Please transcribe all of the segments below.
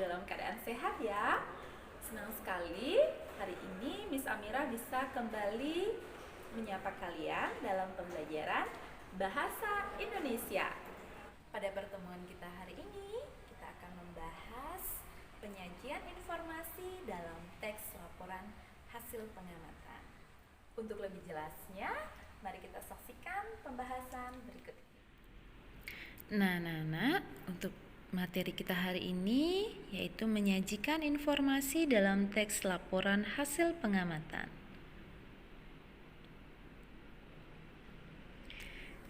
dalam keadaan sehat ya. Senang sekali hari ini Miss Amira bisa kembali menyapa kalian dalam pembelajaran Bahasa Indonesia. Pada pertemuan kita hari ini, kita akan membahas penyajian informasi dalam teks laporan hasil pengamatan. Untuk lebih jelasnya, mari kita saksikan pembahasan berikut ini. Nah, untuk materi kita hari ini yaitu menyajikan informasi dalam teks laporan hasil pengamatan.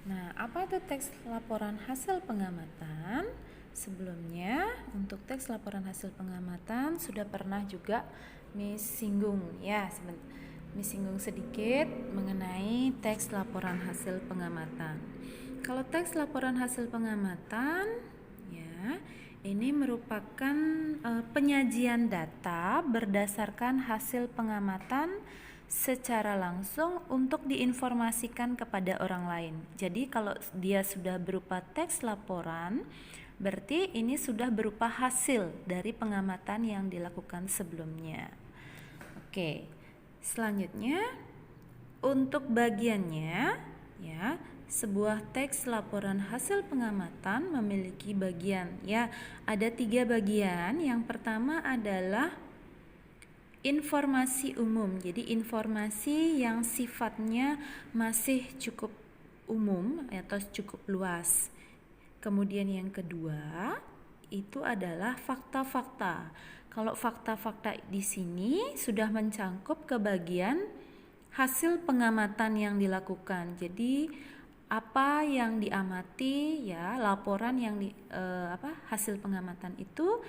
Nah, apa itu teks laporan hasil pengamatan? Sebelumnya, untuk teks laporan hasil pengamatan sudah pernah juga Miss singgung ya, Miss singgung sedikit mengenai teks laporan hasil pengamatan. Kalau teks laporan hasil pengamatan ya, ini merupakan penyajian data berdasarkan hasil pengamatan secara langsung untuk diinformasikan kepada orang lain. Jadi kalau dia sudah berupa teks laporan, berarti ini sudah berupa hasil dari pengamatan yang dilakukan sebelumnya. Oke, selanjutnya untuk bagiannya ya, sebuah teks laporan hasil pengamatan memiliki bagian ya, ada 3 bagian. Yang pertama adalah informasi umum, jadi informasi yang sifatnya masih cukup umum atau cukup luas. Kemudian yang kedua itu adalah fakta-fakta. Kalau fakta-fakta di sini sudah mencangkup ke bagian hasil pengamatan yang dilakukan. Jadi apa yang diamati ya, laporan yang hasil pengamatan itu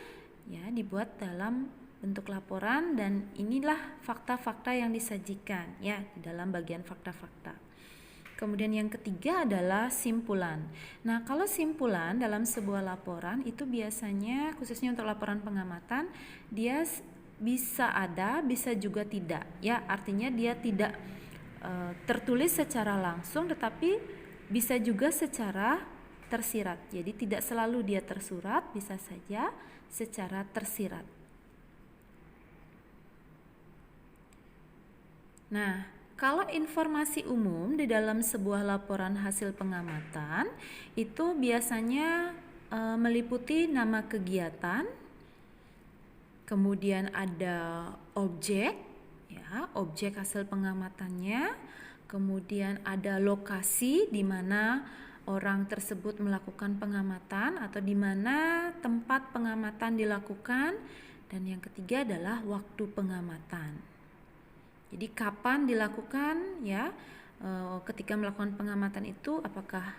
ya dibuat dalam bentuk laporan, dan inilah fakta-fakta yang disajikan ya di dalam bagian fakta-fakta. Kemudian yang ketiga adalah simpulan. Nah, kalau simpulan dalam sebuah laporan itu biasanya khususnya untuk laporan pengamatan dia bisa ada, bisa juga tidak. Ya, artinya dia tidak tertulis secara langsung, tetapi bisa juga secara tersirat. Jadi tidak selalu dia tersurat, bisa saja secara tersirat. Nah, kalau informasi umum di dalam sebuah laporan hasil pengamatan itu biasanya meliputi nama kegiatan, kemudian ada objek, ya, objek hasil pengamatannya, kemudian ada lokasi di mana orang tersebut melakukan pengamatan atau di mana tempat pengamatan dilakukan, dan yang ketiga adalah waktu pengamatan. Jadi kapan dilakukan ya, ketika melakukan pengamatan itu apakah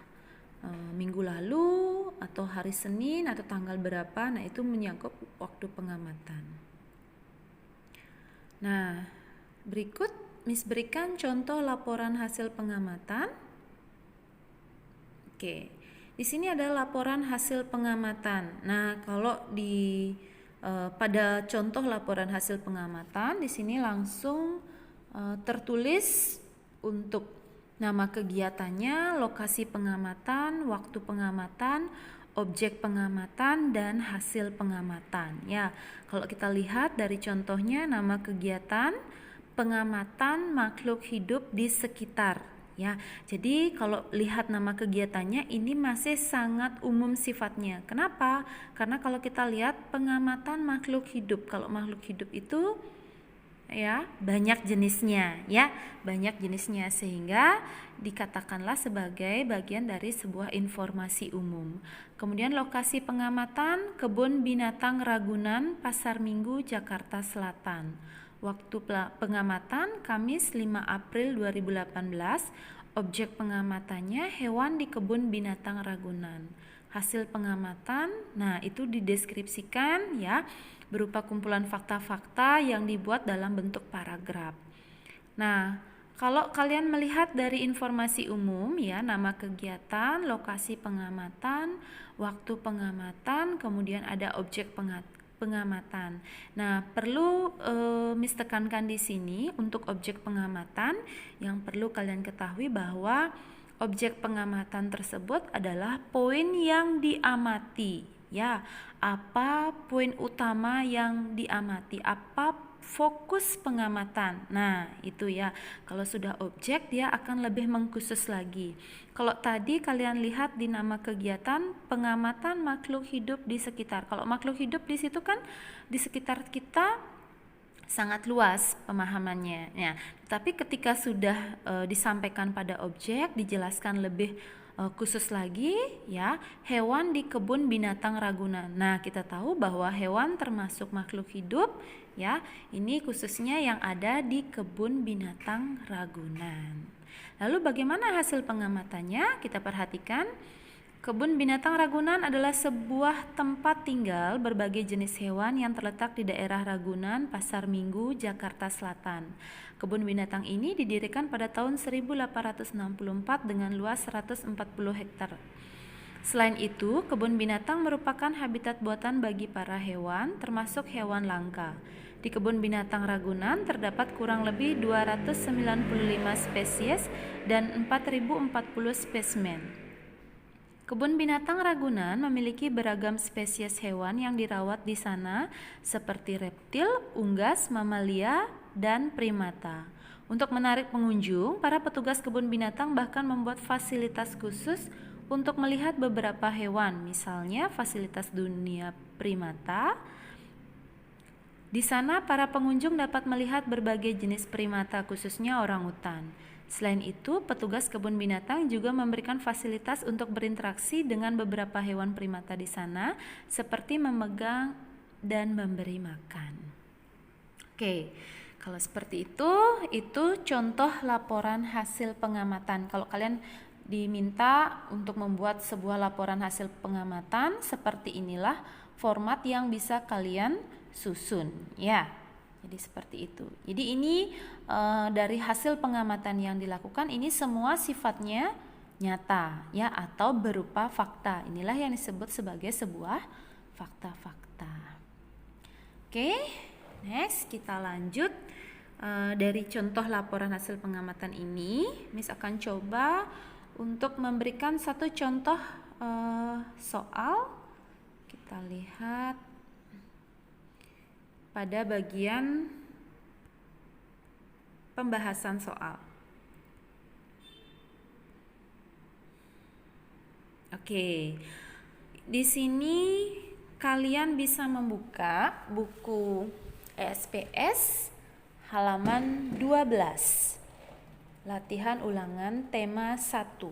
minggu lalu atau hari Senin atau tanggal berapa, nah itu menyangkut waktu pengamatan. Nah, berikut Miss berikan contoh laporan hasil pengamatan. Oke, di sini ada laporan hasil pengamatan. Nah, kalau pada contoh laporan hasil pengamatan di sini langsung tertulis untuk nama kegiatannya, lokasi pengamatan, waktu pengamatan, objek pengamatan, dan hasil pengamatan. Ya, kalau kita lihat dari contohnya, nama kegiatan pengamatan makhluk hidup di sekitar. Ya, jadi kalau lihat nama kegiatannya ini masih sangat umum sifatnya. Kenapa? Karena kalau kita lihat pengamatan makhluk hidup, kalau makhluk hidup itu ya banyak jenisnya, sehingga dikatakanlah sebagai bagian dari sebuah informasi umum. Kemudian lokasi pengamatan Kebun Binatang Ragunan, Pasar Minggu, Jakarta Selatan. Waktu pengamatan Kamis 5 April 2018. Objek pengamatannya hewan di Kebun Binatang Ragunan. Hasil pengamatan, nah itu dideskripsikan ya berupa kumpulan fakta-fakta yang dibuat dalam bentuk paragraf. Nah, kalau kalian melihat dari informasi umum ya, nama kegiatan, lokasi pengamatan, waktu pengamatan, kemudian ada objek pengamatan. Nah, perlu Miss tekankan di sini untuk objek pengamatan yang perlu kalian ketahui bahwa objek pengamatan tersebut adalah poin yang diamati Ya, apa poin utama yang diamati? Apa fokus pengamatan? Nah, itu ya. Kalau sudah objek, dia akan lebih mengkhusus lagi. Kalau tadi kalian lihat di nama kegiatan pengamatan makhluk hidup di sekitar. Kalau makhluk hidup di situ kan di sekitar kita sangat luas pemahamannya. Ya, tapi ketika sudah disampaikan pada objek, dijelaskan lebih khusus lagi ya, hewan di kebun binatang Ragunan. Nah, kita tahu bahwa hewan termasuk makhluk hidup ya. Ini khususnya yang ada di kebun binatang Ragunan. Lalu bagaimana hasil pengamatannya? Kita perhatikan. Kebun binatang Ragunan adalah sebuah tempat tinggal berbagai jenis hewan yang terletak di daerah Ragunan, Pasar Minggu, Jakarta Selatan. Kebun binatang ini didirikan pada tahun 1864 dengan luas 140 hektar. Selain itu, kebun binatang merupakan habitat buatan bagi para hewan, termasuk hewan langka. Di kebun binatang Ragunan terdapat kurang lebih 295 spesies dan 4040 spesimen. Kebun binatang Ragunan memiliki beragam spesies hewan yang dirawat di sana seperti reptil, unggas, mamalia, dan primata. Untuk menarik pengunjung, para petugas kebun binatang bahkan membuat fasilitas khusus untuk melihat beberapa hewan, misalnya fasilitas dunia primata. Di sana para pengunjung dapat melihat berbagai jenis primata, khususnya orangutan. Selain itu, petugas kebun binatang juga memberikan fasilitas untuk berinteraksi dengan beberapa hewan primata di sana, seperti memegang dan memberi makan. Oke, kalau seperti itu contoh laporan hasil pengamatan. Kalau kalian diminta untuk membuat sebuah laporan hasil pengamatan, seperti inilah format yang bisa kalian susun, ya. Jadi seperti itu. Jadi ini dari hasil pengamatan yang dilakukan ini semua sifatnya nyata ya, atau berupa fakta. Inilah yang disebut sebagai sebuah fakta-fakta. Oke, next kita lanjut. Dari contoh laporan hasil pengamatan ini, Miss akan coba untuk memberikan satu contoh soal. Kita lihat pada bagian pembahasan soal. Oke. Di sini kalian bisa membuka buku ESPS halaman 12. Latihan ulangan tema 1.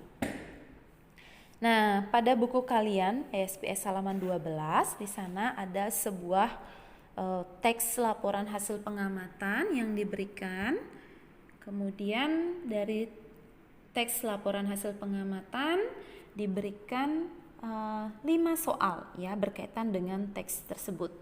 Nah, pada buku kalian ESPS halaman 12 di sana ada sebuah teks laporan hasil pengamatan yang diberikan. Kemudian dari teks laporan hasil pengamatan diberikan 5 soal ya berkaitan dengan teks tersebut.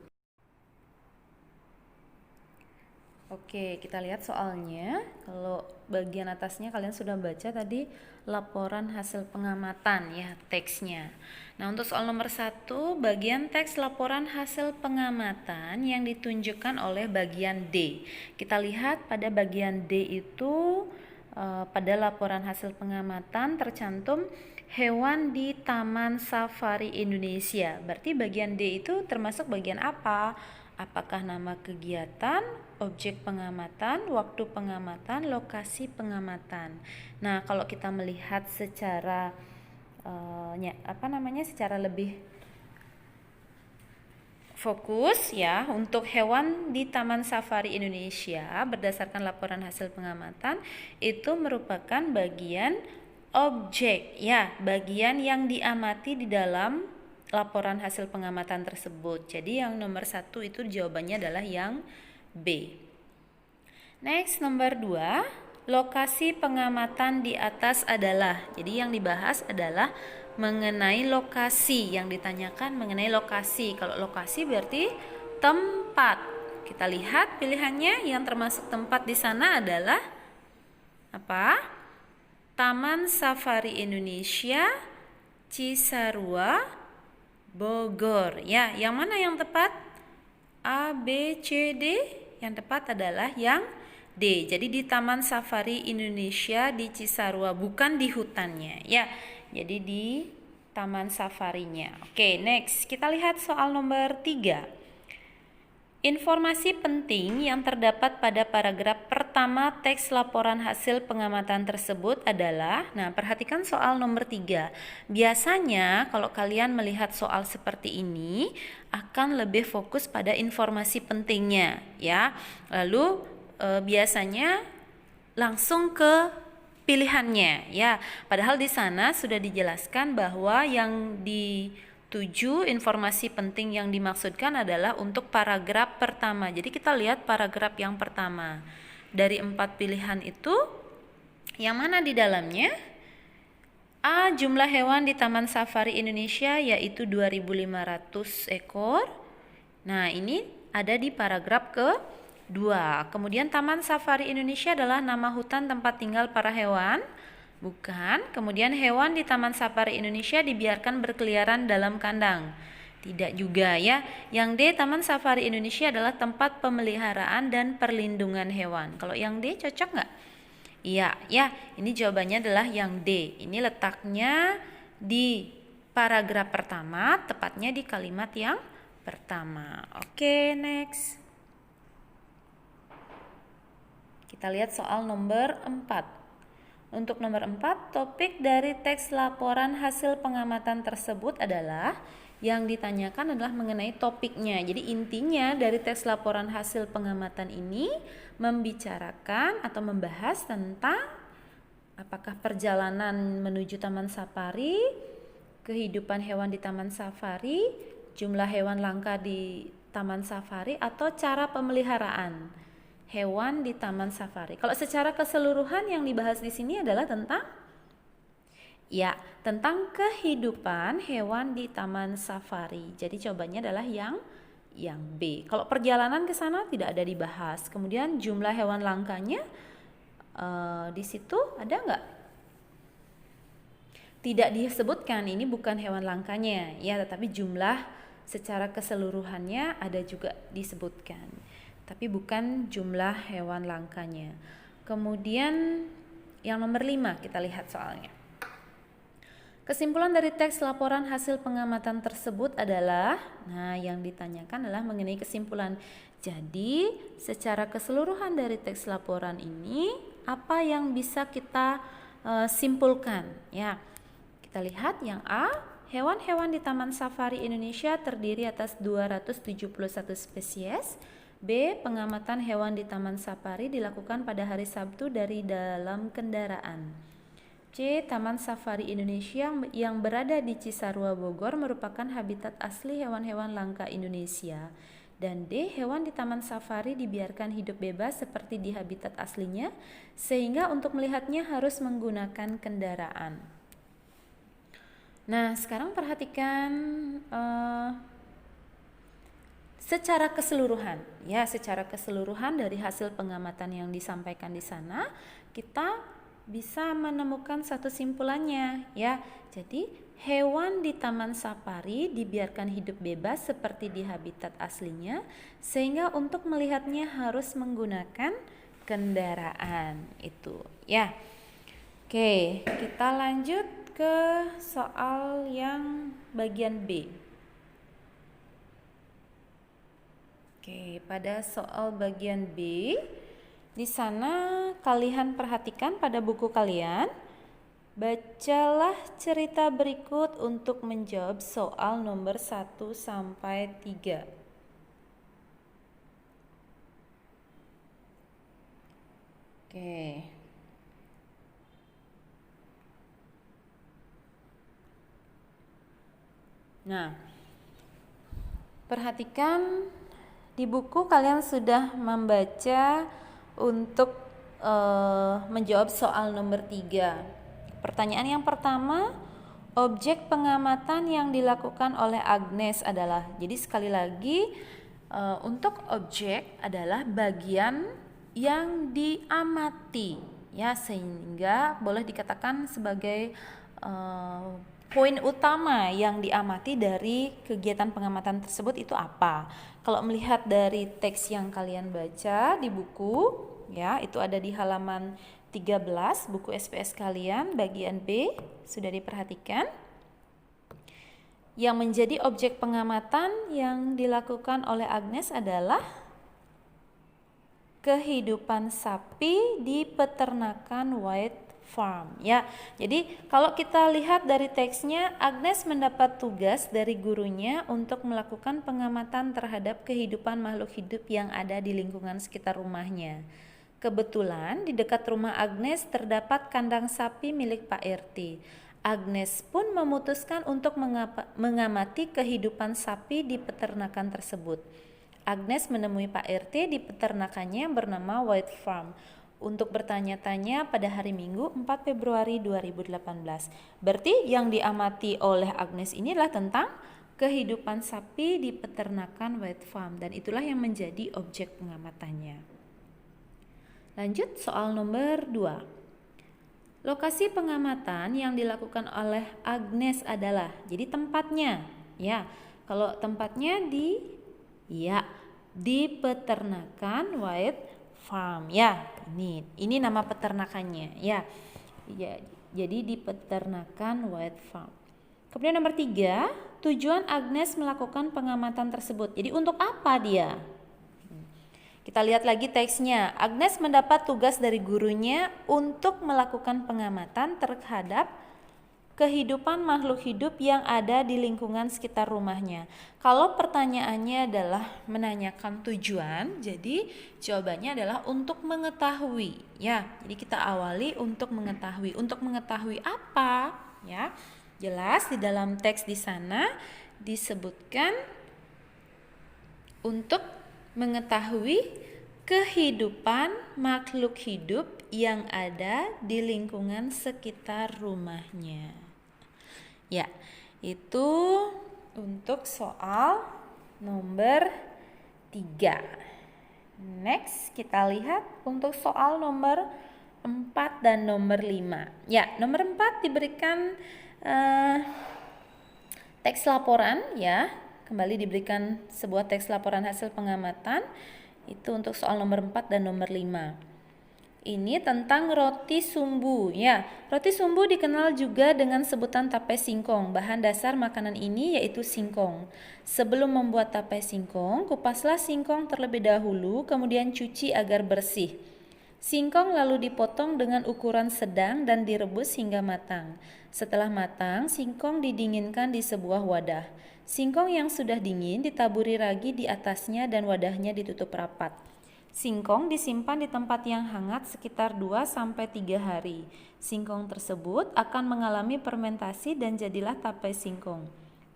Oke, kita lihat soalnya. Kalau bagian atasnya kalian sudah baca tadi laporan hasil pengamatan ya teksnya. Nah, untuk soal nomor 1, bagian teks laporan hasil pengamatan yang ditunjukkan oleh bagian D. Kita lihat pada bagian D itu pada laporan hasil pengamatan tercantum hewan di Taman Safari Indonesia. Berarti bagian D itu termasuk bagian apa? Apakah nama kegiatan, objek pengamatan, waktu pengamatan, lokasi pengamatan. Nah, kalau kita melihat secara secara lebih fokus ya, untuk hewan di Taman Safari Indonesia berdasarkan laporan hasil pengamatan itu merupakan bagian objek ya, bagian yang diamati di dalam laporan hasil pengamatan tersebut. Jadi yang nomor 1 itu jawabannya adalah yang B. Next, nomor 2, lokasi pengamatan di atas adalah. Jadi yang dibahas adalah mengenai lokasi, yang ditanyakan mengenai lokasi. Kalau lokasi berarti tempat. Kita lihat pilihannya, yang termasuk tempat di sana adalah apa? Taman Safari Indonesia, Cisarua, Bogor. Ya, yang mana yang tepat? A, B, C, D. Yang tepat adalah yang D. Jadi di Taman Safari Indonesia di Cisarua, bukan di hutannya. Ya, jadi di taman safarinya. Oke, next kita lihat soal nomor 3. Informasi penting yang terdapat pada paragraf pertama teks laporan hasil pengamatan tersebut adalah, nah perhatikan soal nomor 3. Biasanya kalau kalian melihat soal seperti ini akan lebih fokus pada informasi pentingnya ya. Lalu biasanya langsung ke pilihannya ya. Padahal di sana sudah dijelaskan bahwa yang dituju informasi penting yang dimaksudkan adalah untuk paragraf pertama. Jadi kita lihat paragraf yang pertama. Dari 4 pilihan itu yang mana di dalamnya? A. Jumlah hewan di Taman Safari Indonesia yaitu 2.500 ekor. Nah, ini ada di paragraf ke-2. Kemudian Taman Safari Indonesia adalah nama hutan tempat tinggal para hewan. Bukan. Kemudian hewan di Taman Safari Indonesia dibiarkan berkeliaran dalam kandang. Tidak juga ya. Yang D, Taman Safari Indonesia adalah tempat pemeliharaan dan perlindungan hewan. Kalau yang D cocok nggak? Iya, ya. Ini jawabannya adalah yang D. Ini letaknya di paragraf pertama, tepatnya di kalimat yang pertama. Oke, next. Kita lihat soal nomor 4. Untuk nomor 4, topik dari teks laporan hasil pengamatan tersebut adalah, yang ditanyakan adalah mengenai topiknya. Jadi intinya dari teks laporan hasil pengamatan ini membicarakan atau membahas tentang apakah perjalanan menuju taman safari, kehidupan hewan di taman safari, jumlah hewan langka di taman safari, atau cara pemeliharaan hewan di taman safari. Kalau secara keseluruhan yang dibahas di sini adalah tentang kehidupan hewan di taman safari. Jadi jawabannya adalah yang B. Kalau perjalanan ke sana tidak ada dibahas. Kemudian jumlah hewan langkanya di situ ada nggak? Tidak disebutkan, ini bukan hewan langkanya ya, tetapi jumlah secara keseluruhannya ada juga disebutkan. Tapi bukan jumlah hewan langkanya. Kemudian yang nomor 5 kita lihat soalnya. Kesimpulan dari teks laporan hasil pengamatan tersebut adalah, nah yang ditanyakan adalah mengenai kesimpulan. Jadi secara keseluruhan dari teks laporan ini apa yang bisa kita simpulkan ya. Kita lihat yang A, hewan-hewan di Taman Safari Indonesia terdiri atas 271 spesies. B. Pengamatan hewan di Taman Safari dilakukan pada hari Sabtu dari dalam kendaraan. C. Taman Safari Indonesia yang berada di Cisarua, Bogor merupakan habitat asli hewan-hewan langka Indonesia. Dan D. Hewan di Taman Safari dibiarkan hidup bebas seperti di habitat aslinya, sehingga untuk melihatnya harus menggunakan kendaraan. Nah, sekarang perhatikan secara keseluruhan dari hasil pengamatan yang disampaikan di sana, kita bisa menemukan satu simpulannya ya. Jadi hewan di taman safari dibiarkan hidup bebas seperti di habitat aslinya, sehingga untuk melihatnya harus menggunakan kendaraan itu ya. Oke, kita lanjut ke soal yang bagian B. Oke, pada soal bagian B, di sana kalian perhatikan pada buku kalian, bacalah cerita berikut untuk menjawab soal nomor 1 sampai 3. Oke. Nah, perhatikan di buku kalian sudah membaca untuk menjawab soal nomor 3. Pertanyaan yang pertama, objek pengamatan yang dilakukan oleh Agnes adalah, jadi sekali lagi untuk objek adalah bagian yang diamati ya, sehingga boleh dikatakan sebagai poin utama yang diamati dari kegiatan pengamatan tersebut itu apa. Kalau melihat dari teks yang kalian baca di buku ya, itu ada di halaman 13 buku SPS kalian bagian B, sudah diperhatikan. Yang menjadi objek pengamatan yang dilakukan oleh Agnes adalah kehidupan sapi di peternakan White Farm, ya. Jadi kalau kita lihat dari teksnya, Agnes mendapat tugas dari gurunya untuk melakukan pengamatan terhadap kehidupan makhluk hidup yang ada di lingkungan sekitar rumahnya. Kebetulan di dekat rumah Agnes terdapat kandang sapi milik Pak RT. Agnes pun memutuskan untuk mengamati kehidupan sapi di peternakan tersebut. Agnes menemui Pak RT di peternakannya yang bernama White Farm untuk bertanya-tanya pada hari Minggu 4 Februari 2018. Berarti yang diamati oleh Agnes ini adalah tentang kehidupan sapi di peternakan White Farm, dan itulah yang menjadi objek pengamatannya. Lanjut soal nomor 2. Lokasi pengamatan yang dilakukan oleh Agnes adalah, jadi tempatnya, ya. Kalau tempatnya di peternakan White Farm, ya. Ini nama peternakannya, ya. Jadi di peternakan White Farm. Kemudian nomor 3, tujuan Agnes melakukan pengamatan tersebut. Jadi untuk apa dia? Kita lihat lagi teksnya. Agnes mendapat tugas dari gurunya untuk melakukan pengamatan terhadap kehidupan makhluk hidup yang ada di lingkungan sekitar rumahnya. Kalau pertanyaannya adalah menanyakan tujuan, jadi jawabannya adalah untuk mengetahui, ya. Jadi kita awali untuk mengetahui. Untuk mengetahui apa, ya? Jelas di dalam teks di sana disebutkan untuk mengetahui kehidupan makhluk hidup yang ada di lingkungan sekitar rumahnya. Ya, itu untuk soal nomor 3. Next, kita lihat untuk soal nomor 4 dan nomor 5. Ya, nomor 4 diberikan teks laporan, ya. Kembali diberikan sebuah teks laporan hasil pengamatan. Itu untuk soal nomor 4 dan nomor 5. Ini tentang roti sumbu, ya. Roti sumbu dikenal juga dengan sebutan tape singkong. Bahan dasar makanan ini yaitu singkong. Sebelum membuat tape singkong, kupaslah singkong terlebih dahulu, kemudian cuci agar bersih. Singkong lalu dipotong dengan ukuran sedang dan direbus hingga matang. Setelah matang, singkong didinginkan di sebuah wadah. Singkong yang sudah dingin ditaburi ragi di atasnya dan wadahnya ditutup rapat. Singkong disimpan di tempat yang hangat sekitar 2-3 hari. Singkong tersebut akan mengalami fermentasi dan jadilah tape singkong.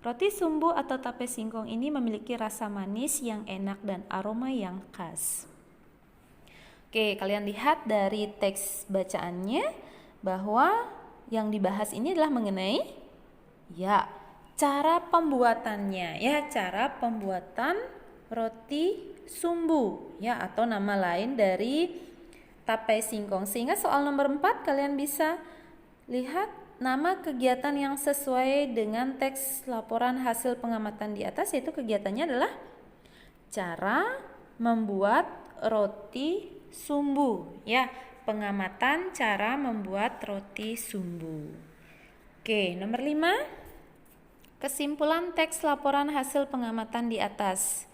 Roti sumbu atau tape singkong ini memiliki rasa manis yang enak dan aroma yang khas. Oke, kalian lihat dari teks bacaannya bahwa yang dibahas ini adalah mengenai cara pembuatannya, cara pembuatan roti sumbu, atau nama lain dari tape singkong. Sehingga soal nomor 4 kalian bisa lihat nama kegiatan yang sesuai dengan teks laporan hasil pengamatan di atas, yaitu kegiatannya adalah cara membuat roti sumbu, pengamatan cara membuat roti sumbu. Oke, nomor 5, kesimpulan teks laporan hasil pengamatan di atas.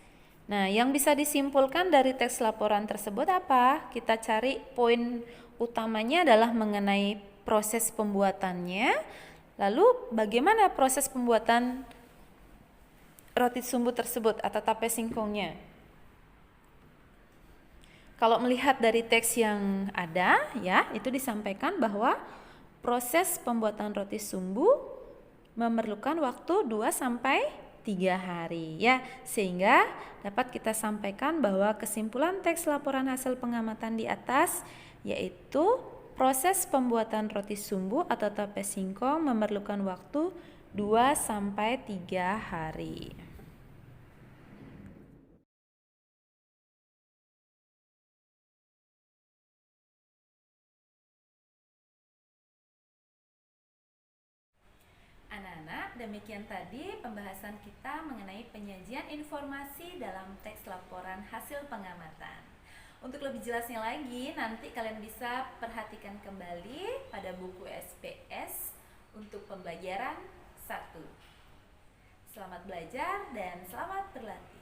Nah, yang bisa disimpulkan dari teks laporan tersebut apa? Kita cari poin utamanya adalah mengenai proses pembuatannya. Lalu bagaimana proses pembuatan roti sumbu tersebut atau tape singkongnya? Kalau melihat dari teks yang ada, itu disampaikan bahwa proses pembuatan roti sumbu memerlukan waktu 2-3 hari, sehingga dapat kita sampaikan bahwa kesimpulan teks laporan hasil pengamatan di atas yaitu proses pembuatan roti sumbu atau tape singkong memerlukan waktu 2-3 hari. Anak-anak, demikian tadi pembahasan kita mengenai penyajian informasi dalam teks laporan hasil pengamatan. Untuk lebih jelasnya lagi, nanti kalian bisa perhatikan kembali pada buku SPS untuk pembelajaran 1. Selamat belajar dan selamat berlatih.